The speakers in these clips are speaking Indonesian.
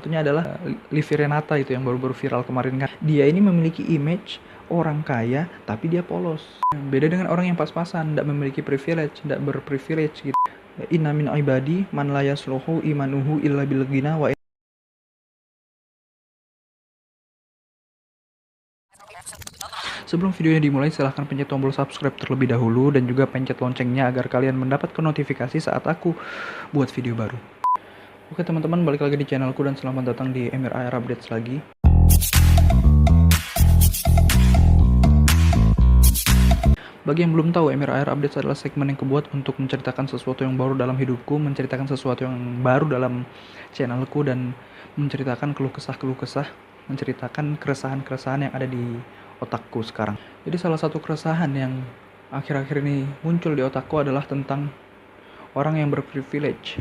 Satunya adalah Livi Renata itu yang baru-baru viral kemarin kan. Dia ini memiliki image orang kaya tapi dia polos. Beda dengan orang yang pas-pasan, tidak memiliki privilege, tidak berprivilege gitu. Inna min ibadi man la yasluhu imanuhu illa bil ghina wa. Sebelum videonya dimulai, silahkan pencet tombol subscribe terlebih dahulu dan juga pencet loncengnya agar kalian mendapatkan notifikasi saat aku buat video baru. Oke teman-teman, balik lagi di channelku dan selamat datang di MRAR Updates lagi. Bagi yang belum tahu, MRAR Updates adalah segmen yang kebuat untuk menceritakan sesuatu yang baru dalam hidupku, menceritakan sesuatu yang baru dalam channelku, dan menceritakan keluh kesah, menceritakan keresahan-keresahan yang ada di otakku sekarang. Jadi salah satu keresahan yang akhir-akhir ini muncul di otakku adalah tentang orang yang berprivilege.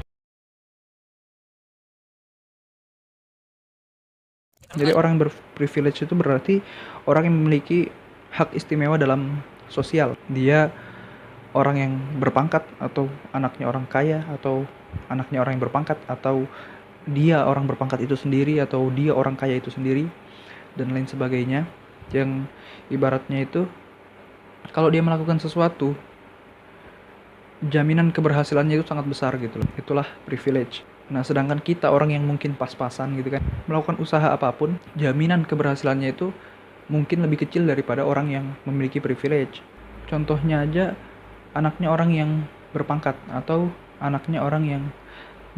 Jadi orang yang berprivilege itu berarti orang yang memiliki hak istimewa dalam sosial. Dia orang yang berpangkat, atau anaknya orang kaya, atau anaknya orang yang berpangkat, atau dia orang berpangkat itu sendiri, atau dia orang kaya itu sendiri, dan lain sebagainya. Yang ibaratnya itu kalau dia melakukan sesuatu, jaminan keberhasilannya itu sangat besar gitu loh. Itulah privilege. Nah, sedangkan kita orang yang mungkin pas-pasan gitu kan, melakukan usaha apapun, jaminan keberhasilannya itu mungkin lebih kecil daripada orang yang memiliki privilege. Contohnya aja, anaknya orang yang berpangkat, atau anaknya orang yang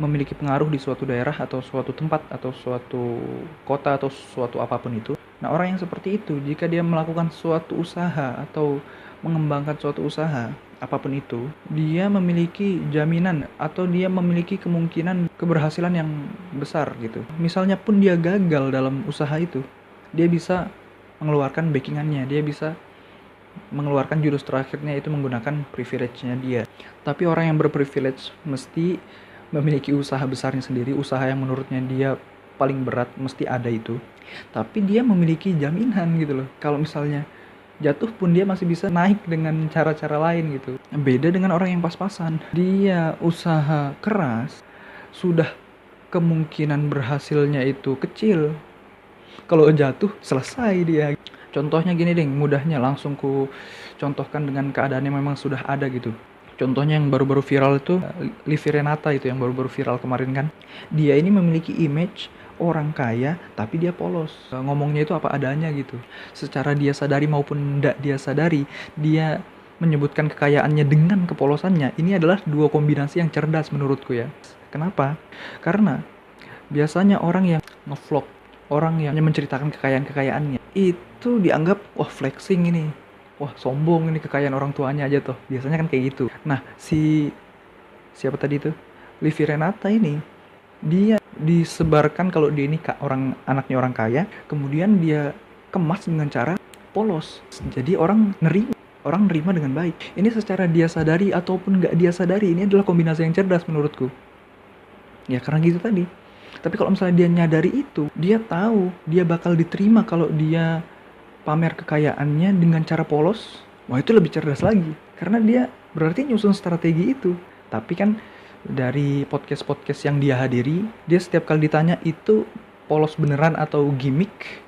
memiliki pengaruh di suatu daerah, atau suatu tempat, atau suatu kota, atau suatu apapun itu. Nah, orang yang seperti itu, jika dia melakukan suatu usaha atau mengembangkan suatu usaha, apapun itu, dia memiliki jaminan atau dia memiliki kemungkinan keberhasilan yang besar gitu. Misalnya pun dia gagal dalam usaha itu, dia bisa mengeluarkan backingannya, dia bisa mengeluarkan jurus terakhirnya itu menggunakan privilege-nya dia. Tapi orang yang berprivilege mesti memiliki usaha besarnya sendiri, usaha yang menurutnya dia paling berat, mesti ada itu. Tapi dia memiliki jaminan gitu loh. Kalau misalnya jatuh pun dia masih bisa naik dengan cara-cara lain gitu. Beda dengan orang yang pas-pasan. Dia usaha keras, sudah kemungkinan berhasilnya itu kecil. Kalau jatuh, selesai dia. Contohnya gini deh, mudahnya langsung ku contohkan dengan keadaan yang memang sudah ada gitu. Contohnya yang baru-baru viral itu, Livi Renata itu yang baru-baru viral kemarin kan. Dia ini memiliki image orang kaya tapi dia polos. Ngomongnya itu apa adanya gitu. Secara dia sadari maupun tidak dia sadari, dia menyebutkan kekayaannya dengan kepolosannya. Ini adalah dua kombinasi yang cerdas menurutku ya. Kenapa? Karena biasanya orang yang ngevlog, orang yang menceritakan kekayaan-kekayaannya, itu dianggap wah flexing ini, wah sombong ini kekayaan orang tuanya aja tuh. Biasanya kan kayak gitu. Nah, siapa tadi tuh? Livi Renata ini, dia disebarkan kalau dia ini anaknya orang kaya, kemudian dia kemas dengan cara polos. Jadi orang nerima dengan baik. Ini secara dia sadari ataupun nggak dia sadari, ini adalah kombinasi yang cerdas menurutku. Ya karena gitu tadi. Tapi kalau misalnya dia nyadari itu, dia tahu dia bakal diterima kalau dia pamer kekayaannya dengan cara polos. Wah, itu lebih cerdas lagi. Karena dia berarti nyusun strategi itu. Tapi kan dari podcast-podcast yang dia hadiri, dia setiap kali ditanya itu polos beneran atau gimmick,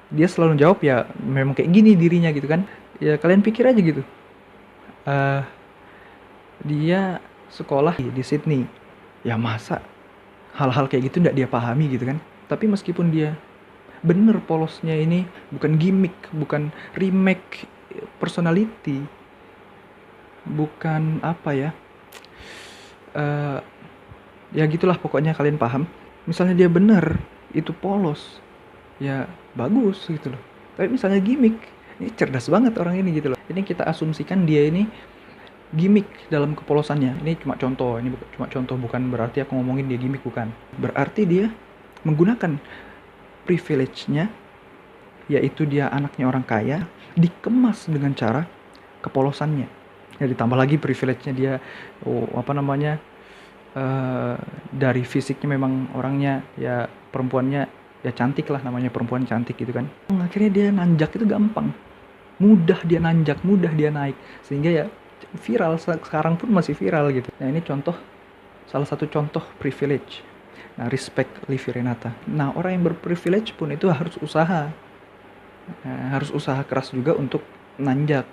dia selalu jawab ya memang kayak gini dirinya gitu kan. Ya kalian pikir aja gitu. Dia sekolah di Sydney. Ya masa hal-hal kayak gitu nggak dia pahami gitu kan. Tapi meskipun dia bener polosnya ini bukan gimmick, bukan remake personality, bukan apa ya, ya gitulah pokoknya kalian paham. Misalnya dia bener itu polos, ya bagus gitu loh. Tapi misalnya gimmick, ini cerdas banget orang ini gitu loh. Ini kita asumsikan dia ini gimmick dalam kepolosannya. Ini cuma contoh, bukan berarti aku ngomongin dia gimmick, bukan. Berarti dia menggunakan privilege-nya, yaitu dia anaknya orang kaya, dikemas dengan cara kepolosannya. Ya ditambah lagi privilege-nya dia, dari fisiknya memang orangnya ya perempuannya ya cantik lah, namanya perempuan cantik gitu kan. Akhirnya dia nanjak itu gampang, mudah dia nanjak, mudah dia naik, sehingga ya viral, sekarang pun masih viral gitu. Nah ini salah satu contoh privilege. Nah, respect Livi Renata. Nah, orang yang berprivilege pun itu harus usaha. Harus usaha keras juga untuk nanjak.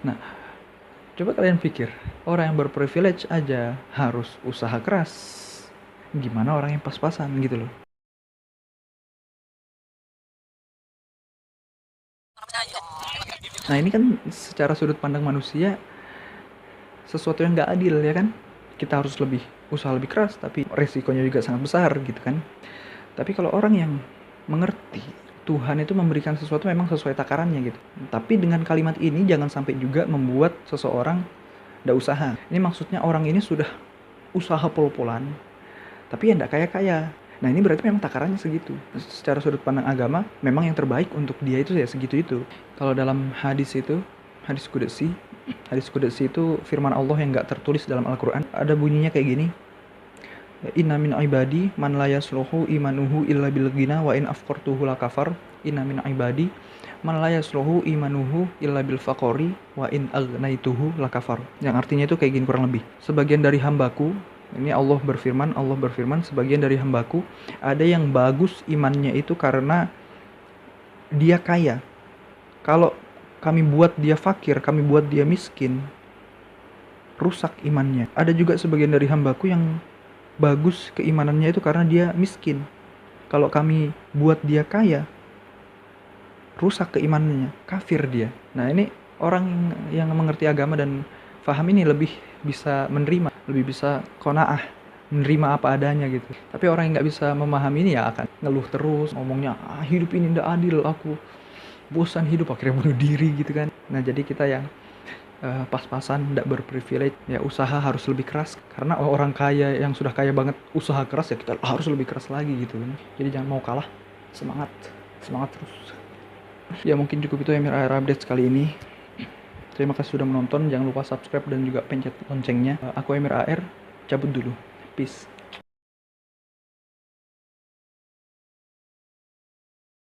Nah, coba kalian pikir, orang yang berprivilege aja harus usaha keras. Gimana orang yang pas-pasan gitu loh. Nah, ini kan secara sudut pandang manusia sesuatu yang gak adil ya kan. Kita harus usaha lebih keras, tapi resikonya juga sangat besar gitu kan. Tapi kalau orang yang mengerti Tuhan itu memberikan sesuatu memang sesuai takarannya gitu. Tapi dengan kalimat ini jangan sampai juga membuat seseorang nggak usaha. Ini maksudnya orang ini sudah usaha pol-polan, tapi ya nggak kaya-kaya. Nah, ini berarti memang takarannya segitu. Secara sudut pandang agama, memang yang terbaik untuk dia itu ya segitu itu. Kalau dalam hadis itu, hadis Qudsi itu firman Allah yang nggak tertulis dalam Al-Quran. Ada bunyinya kayak gini. Inna min ibadi man la yasluhu imanuhu illa bil ghina wa in afqartuhu la kafar. Inna min ibadi man la yasluhu imanuhu illa bil faqori wa in agnaituhu la kafar. Yang artinya itu kayak gini kurang lebih. Sebagian dari hambaku, ini Allah berfirman, sebagian dari hambaku ada yang bagus imannya itu karena dia kaya. Kalau kami buat dia fakir, kami buat dia miskin, rusak imannya. Ada juga sebagian dari hambaku yang bagus keimanannya itu karena dia miskin. Kalau kami buat dia kaya, rusak keimanannya, kafir dia. Nah, ini orang yang mengerti agama dan paham ini lebih bisa menerima, lebih bisa qanaah, menerima apa adanya gitu. Tapi orang yang nggak bisa memahami ini ya akan ngeluh terus, ngomongnya hidup ini nggak adil, aku bosan hidup, akhirnya bunuh diri gitu kan. Nah, jadi kita yang pas-pasan, tidak berprivilege, ya usaha harus lebih keras. Karena orang kaya yang sudah kaya banget usaha keras, ya kita harus lebih keras lagi gitu kan. Jadi jangan mau kalah, semangat terus. Ya mungkin cukup itu Emir AR update kali ini. Terima kasih sudah menonton, jangan lupa subscribe dan juga pencet loncengnya. Aku Emir AR, cabut dulu, peace.